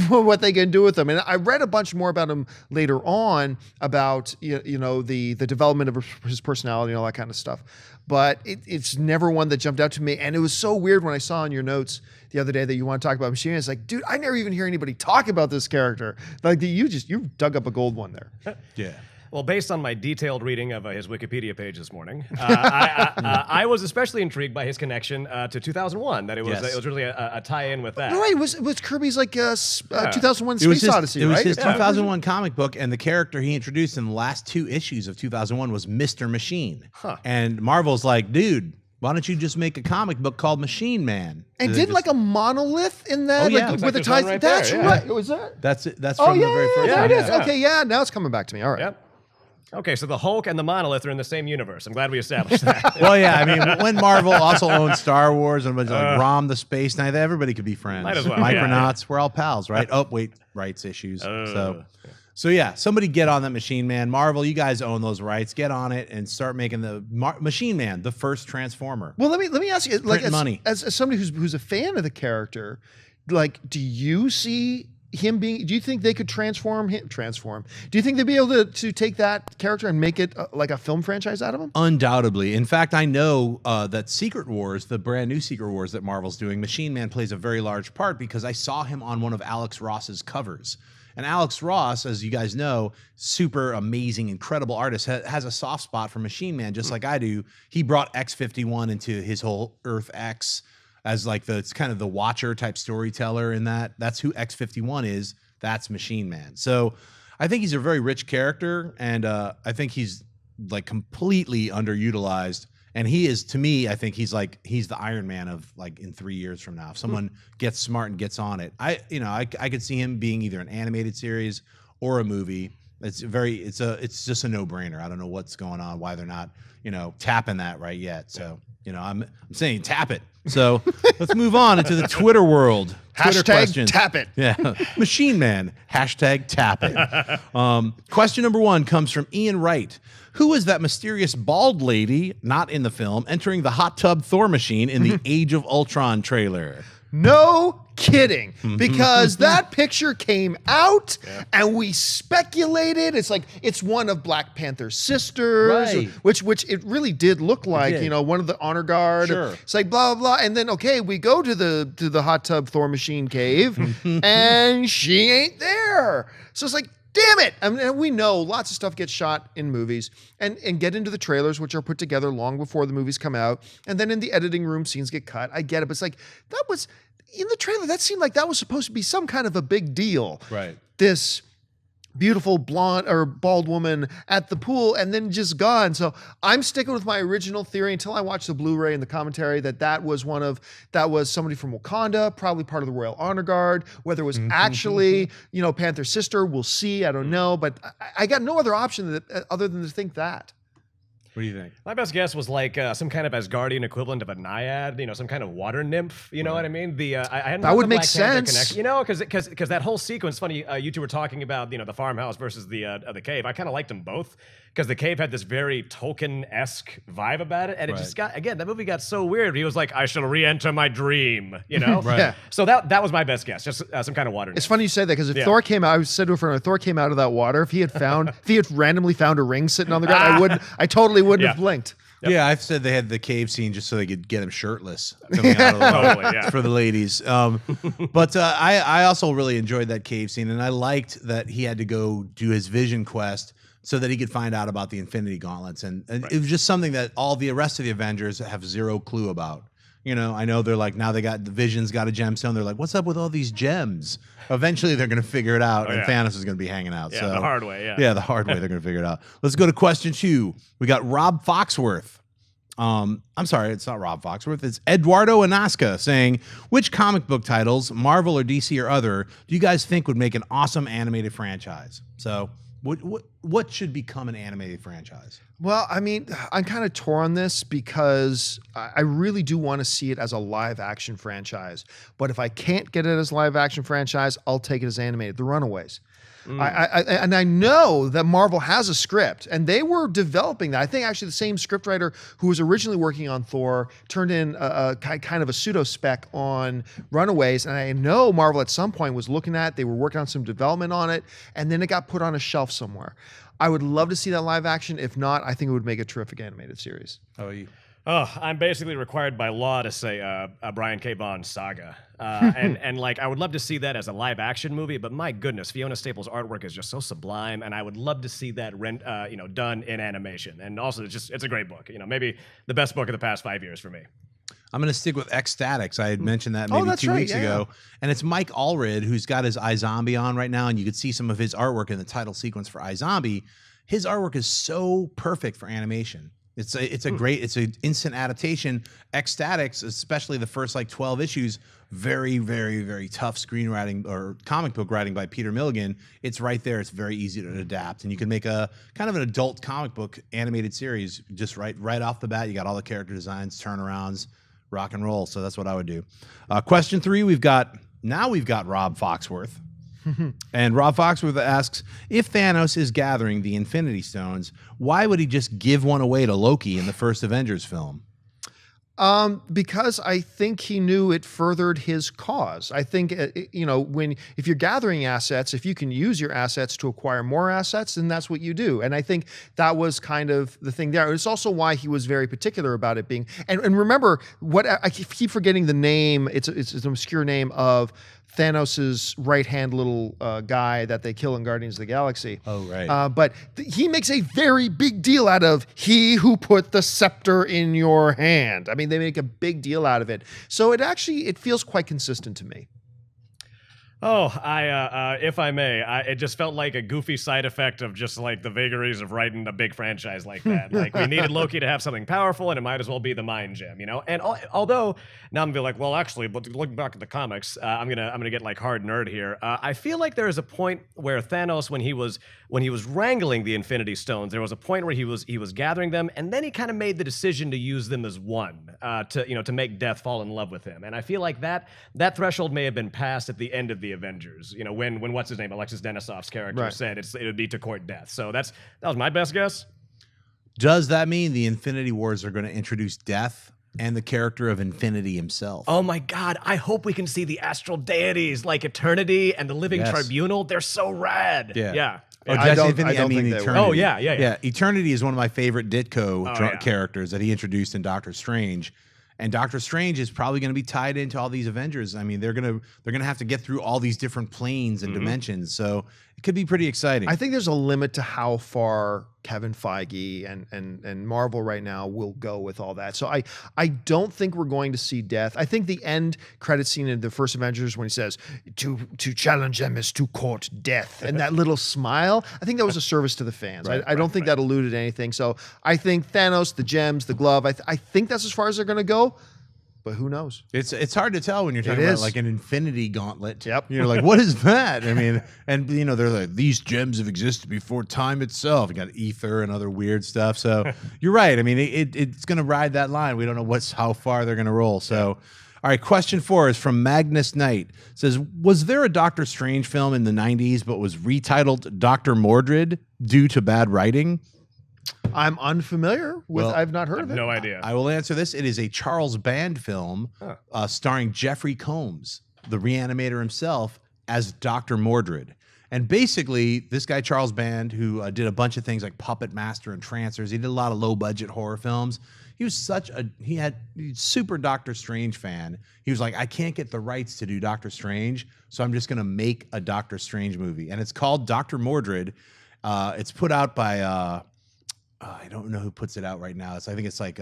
what they can do with him. And I read a bunch more about him later on about, the development of his personality and all that kind of stuff. But it's never one that jumped out to me. And it was so weird when I saw in your notes the other day that you want to talk about Machine Man. It's like, dude, I never even hear anybody talk about this character. Like you dug up a gold one there. Yeah. Well, based on my detailed reading of his Wikipedia page this morning, I was especially intrigued by his connection to 2001. That it was really a tie-in with that. Right, it was Kirby's 2001 Space Odyssey, right? It was his 2001 comic book, and the character he introduced in the last 2 issues of 2001 was Mr. Machine. Huh. And Marvel's like, dude, why don't you just make a comic book called Machine Man? And did like a monolith in that? Oh, yeah. With the ties. Right that's there, right. Was that? That's it. That's from the very first one. There it is. Yeah. Okay, now it's coming back to me. All right. Yep. Okay, so the Hulk and the Monolith are in the same universe. I'm glad we established that. Well, yeah, I mean, when Marvel also owned Star Wars and a bunch of like Rom the Space Knight, everybody could be friends. Might as well. Micronauts, we're all pals, right? Oh, wait, rights issues. So, So yeah, somebody get on that Machine Man. Marvel, you guys own those rights. Get on it and start making the Machine Man the first Transformer. Well, let me ask you, like, Money. As somebody who's a fan of the character, like, do you see him being? Do you think they could transform him? Do you think they'd be able to take that character and make it like a film franchise out of him? Undoubtedly. In fact, I know that Secret Wars, the brand new Secret Wars that Marvel's doing, Machine Man plays a very large part because I saw him on one of Alex Ross's covers. And Alex Ross, as you guys know, super amazing, incredible artist, has a soft spot for Machine Man, just like I do. He brought X-51 into his whole Earth X as like it's kind of the Watcher type storyteller in that. That's who X-51 is. That's Machine Man. So I think he's a very rich character, and I think he's like completely underutilized. And he is, to me, I think he's the Iron Man of like in 3 years from now. If someone gets smart and gets on it, I could see him being either an animated series or a movie. It's just a no-brainer. I don't know what's going on, why they're not, tapping that right yet. So, I'm saying tap it. So let's move on into the Twitter world. Twitter questions. Tap it. Yeah. Machine Man. Hashtag tap it. Question number 1 comes from Ian Wright. Who is that mysterious bald lady, not in the film, entering the hot tub Thor machine in the Age of Ultron trailer? No kidding, because that picture came out and we speculated. It's like it's one of Black Panther's sisters, Right. which it really did look like, one of the honor guard. Sure. It's like blah blah, and then we go to the hot tub Thor machine cave, and she ain't there. So it's like, damn it! I mean, we know lots of stuff gets shot in movies and get into the trailers, which are put together long before the movies come out. And then in the editing room, scenes get cut. I get it. But it's like, that was, in the trailer, that seemed like that was supposed to be some kind of a big deal. Right. This beautiful blonde or bald woman at the pool and then just gone. So I'm sticking with my original theory until I watch the Blu-ray and the commentary that was somebody from Wakanda, probably part of the Royal Honor Guard. Whether it was actually, Panther's sister, we'll see. I don't know, but I got no other option other than to think that. What do you think? My best guess was like some kind of Asgardian equivalent of a naiad, some kind of water nymph. You know what I mean? I hadn't that would the make Black Panther sense. connection. Because that whole sequence, funny, you two were talking about the farmhouse versus the cave. I kind of liked them both because the cave had this very Tolkien-esque vibe about it, and it just got, again, that movie got so weird. He was like, "I shall re-enter my dream," Right. Yeah. So that was my best guess, just some kind of water nymph. It's funny you say that because if Thor came out, I said to a friend, if Thor came out of that water, if he had randomly found a ring sitting on the ground, I totally wouldn't have blinked. Yep. Yeah, I've said they had the cave scene just so they could get him shirtless coming out of the water Totally, for the ladies. But I also really enjoyed that cave scene, and I liked that he had to go do his vision quest so that he could find out about the Infinity Gauntlets. And it was just something that all the rest of the Avengers have zero clue about. I know they're like, now the Vision's got a gemstone. They're like, what's up with all these gems? Eventually, they're going to figure it out, and Thanos is going to be hanging out. Yeah, so, the hard way, Yeah, the hard way. They're going to figure it out. Let's go to question 2. We got Rob Foxworth. I'm sorry, it's not Rob Foxworth. It's Eduardo Anasca saying, which comic book titles, Marvel or DC or other, do you guys think would make an awesome animated franchise? So what should become an animated franchise? Well, I mean, I'm kind of torn on this because I really do want to see it as a live action franchise. But if I can't get it as a live action franchise, I'll take it as animated. The Runaways. I know that Marvel has a script, and they were developing that. I think actually the same scriptwriter who was originally working on Thor turned in a kind of a pseudo spec on Runaways, and I know Marvel at some point was looking at it. They were working on some development on it, and then it got put on a shelf somewhere. I would love to see that live action. If not, I think it would make a terrific animated series. How about you? Oh, I'm basically required by law to say a Brian K. Vaughan saga. And like, I would love to see that as a live action movie, but my goodness, Fiona Staples' artwork is just so sublime, and I would love to see that done in animation. And also, it's a great book. Maybe the best book of the past 5 years for me. I'm going to stick with Ecstatics. I had mentioned that maybe 2 weeks ago. And it's Mike Allred, who's got his iZombie on right now, and you could see some of his artwork in the title sequence for iZombie. His artwork is so perfect for animation. It's an instant adaptation. Ecstatics, especially the first 12 issues, very, very, very tough screenwriting or comic book writing by Peter Milligan. It's right there. It's very easy to adapt, and you can make a kind of an adult comic book animated series just right off the bat. You got all the character designs, turnarounds, rock and roll. So that's what I would do. Question 3, we've got Rob Foxworth. And Rob Foxworth asks, if Thanos is gathering the Infinity Stones, why would he just give one away to Loki in the first Avengers film? Because I think he knew it furthered his cause. I think, if you're gathering assets, if you can use your assets to acquire more assets, then that's what you do. And I think that was kind of the thing there. It's also why he was very particular about it being, and remember what I keep forgetting the name. It's an obscure name of Thanos's right-hand little guy that they kill in Guardians of the Galaxy. Oh, right. But he makes a very big deal out of he who put the scepter in your hand. I mean, they make a big deal out of it. So it feels quite consistent to me. Oh, if I may, it just felt like a goofy side effect of just like the vagaries of writing a big franchise like that. Like we needed Loki to have something powerful, and it might as well be the mind gem, you know. And although now I'm gonna be like, well, actually, but looking back at the comics, I'm gonna get like hard nerd here. I feel like there is a point where Thanos, when he was wrangling the Infinity Stones, there was a point where he was gathering them, and then he kind of made the decision to use them as one, to make Death fall in love with him. And I feel like that threshold may have been passed at the end of the Avengers, when what's his name, Alexis Denisov's character said it would be to court death. So that was my best guess. Does that mean the Infinity Wars are going to introduce Death and the character of Infinity himself? Oh my God, I hope we can see the astral deities like Eternity and the Living Tribunal. They're so rad. Yeah. Oh, I don't Infinity? I mean think they Eternity. will. Oh, yeah. Eternity is one of my favorite Ditko yeah. characters that he introduced in Doctor Strange. And Doctor Strange is probably going to be tied into all these Avengers. I mean, they're gonna have to get through all these different planes and dimensions. So it could be pretty exciting. I think there's a limit to how far Kevin Feige and Marvel right now will go with all that. So I don't think we're going to see Death. I think the end credit scene in the first Avengers when he says to challenge them is to court death, and that little smile, I think that was a service to the fans. I don't think that alluded to anything. So I think Thanos, the gems, the glove, I think that's as far as they're going to go. But who knows? It's hard to tell when you're talking about like an infinity gauntlet. Yep. You're like, what is that? I mean, and they're like, these gems have existed before time itself. You got ether and other weird stuff. So you're right. I mean, it's going to ride that line. We don't know how far they're going to roll. So, all right. Question 4 is from Magnus Knight. It says, was there a Doctor Strange film in the 90s, but was retitled Dr. Mordred due to bad writing? I'm unfamiliar with. I've not heard of it. No idea. I will answer this. It is a Charles Band film starring Jeffrey Combs, the Reanimator himself, as Dr. Mordred. And basically, this guy Charles Band, who did a bunch of things like Puppet Master and Trancers, he did a lot of low-budget horror films. He was super Doctor Strange fan. He was like, I can't get the rights to do Doctor Strange, so I'm just going to make a Doctor Strange movie. And it's called Dr. Mordred. It's put out by... I don't know who puts it out right now. So I think it's like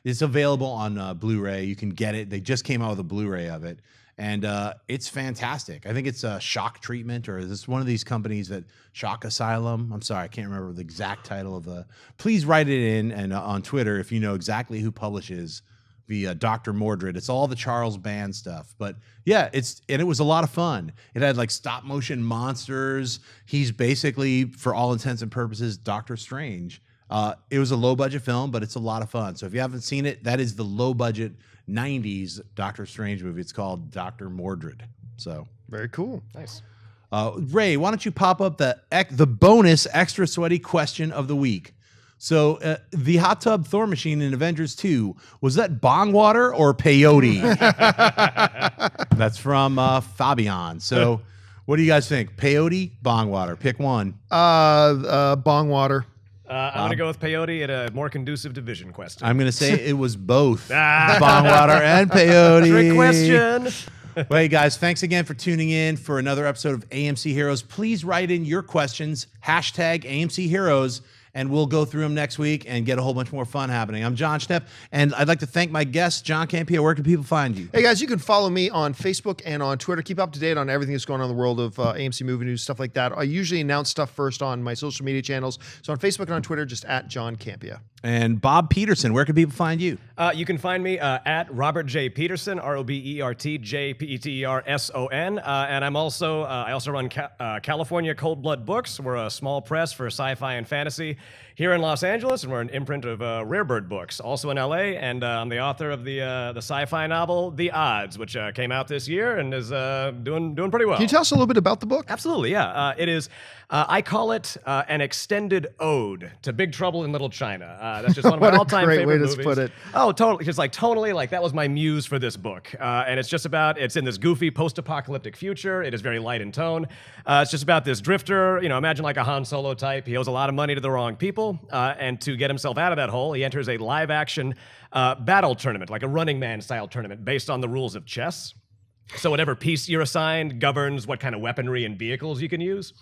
it's available on Blu-ray. You can get it. They just came out with a Blu-ray of it, and it's fantastic. I think it's a Shock Treatment, or is this one of these companies that Shock Asylum? I'm sorry, I can't remember the exact title of the. Please write it in and on Twitter if you know exactly who publishes the Dr. Mordred. It's all the Charles Band stuff, but yeah, it was a lot of fun. It had like stop motion monsters. He's basically, for all intents and purposes, Doctor Strange. It was a low-budget film, but it's a lot of fun. So if you haven't seen it, that is the low-budget 90s Doctor Strange movie. It's called Dr. Mordred. So very cool. Nice. Ray, why don't you pop up the bonus extra sweaty question of the week? So the hot tub Thor machine in Avengers 2, was that bong water or peyote? That's from Fabian. So what do you guys think? Peyote, bong water? Pick one. Bong water. I'm going to go with peyote at a more conducive to Vision Quest. I'm going to say it was both bong water and peyote. Trick question. Well, hey guys, thanks again for tuning in for another episode of AMC Heroes. Please write in your questions, #AMC Heroes, and we'll go through them next week and get a whole bunch more fun happening. I'm Jon Schnepp, and I'd like to thank my guest, John Campea. Where can people find you? Hey guys, you can follow me on Facebook and on Twitter. Keep up to date on everything that's going on in the world of AMC movie news, stuff like that. I usually announce stuff first on my social media channels. So on Facebook and on Twitter, just @John Campea. And Bob Peterson, where can people find you? You can find me at Robert J. Peterson, RobertJPeterson. And I also run California Cold Blood Books. We're a small press for sci-fi and fantasy here in Los Angeles, and we're an imprint of Rarebird Books, also in LA. And I'm the author of the sci-fi novel The Odds, which came out this year and is doing pretty well. Can you tell us a little bit about the book? Absolutely, yeah. It is. I call it an extended ode to Big Trouble in Little China. That's just one of my all-time What a great favorite way movies. to put it. Oh, totally. Just like tonally, like that was my muse for this book. And it's just about, it's in this goofy post-apocalyptic future. It is very light in tone. It's just about this drifter, imagine like a Han Solo type. He owes a lot of money to the wrong people. And to get himself out of that hole, he enters a live-action battle tournament, like a Running Man style tournament based on the rules of chess. So whatever piece you're assigned governs what kind of weaponry and vehicles you can use.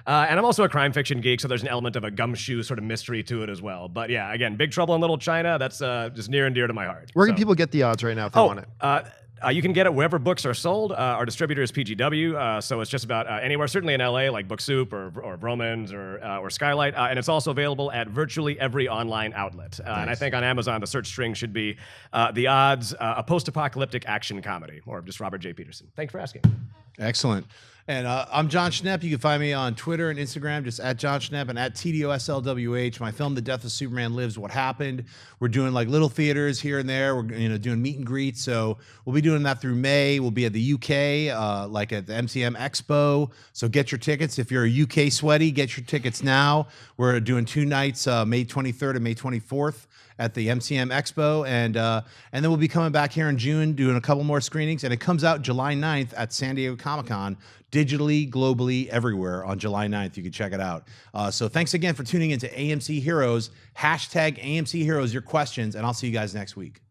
And I'm also a crime fiction geek, so there's an element of a gumshoe sort of mystery to it as well. But yeah, again, Big Trouble in Little China, that's just near and dear to my heart. Where can people get The Odds right now if they want it? You can get it wherever books are sold. Our distributor is PGW, so it's just about anywhere, certainly in LA, like Book Soup or Vromans or Skylight. And it's also available at virtually every online outlet. Nice. And I think on Amazon, the search string should be The Odds, a post-apocalyptic action comedy, or just Robert J. Peterson. Thanks for asking. Excellent. And I'm Jon Schnepp. You can find me on Twitter and Instagram, just at Jon Schnepp and at TDOSLWH. My film, The Death of Superman Lives, What Happened. We're doing like little theaters here and there. We're doing meet and greets. So we'll be doing that through May. We'll be at the UK, like at the MCM Expo. So get your tickets. If you're a UK sweaty, get your tickets now. We're doing 2 nights, May 23rd and May 24th. At the MCM Expo, and then we'll be coming back here in June doing a couple more screenings, and it comes out July 9th at San Diego Comic-Con, digitally, globally, everywhere on July 9th. You can check it out. So thanks again for tuning into AMC Heroes. #AMC Heroes, your questions, and I'll see you guys next week.